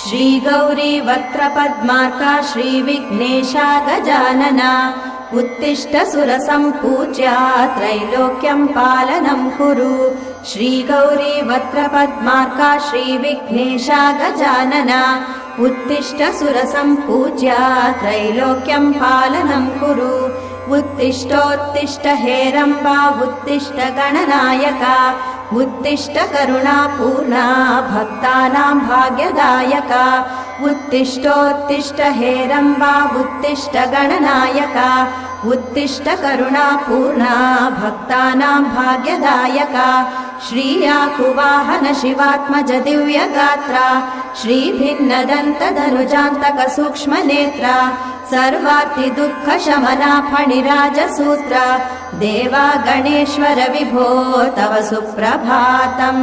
श्री गौरी वक्त्रपद्मार्का श्रीविघ्नेशा गजानना उत्तिष्ठ सुरसम्पूज्या त्रैलोक्यं पालनं कुरु। श्री गौरी वक्त्रपद्मार्का श्रीविघ्नेशा गजानना उत्तिष्ठ सुरसम्पूज्या त्रैलोक्यं पालनं कुरु। उत्तिष्ठोत्तिष्ठ हेरम्बा उत्तिष्ठ गणनायका उत्तिष्ठ करुणापूर्णा भक्तानां भाग्यदायका। उत्तिष्ठोत्तिष्ठ हेरम्बा उत्तिष्ठ गणनायका उत्तिष्ठ करुणापूर्णा भक्तानां भाग्यदायका। श्रीयाकुवाहन शिवात्मज दिव्यगात्रा श्रीभिन्नदन्तधनुजान्तक सूक्ष्मनेत्रा सर्वार्ति दुःख शमना फणिराजसूत्रा देवा गणेश्वर विभो तव सुप्रभातम्।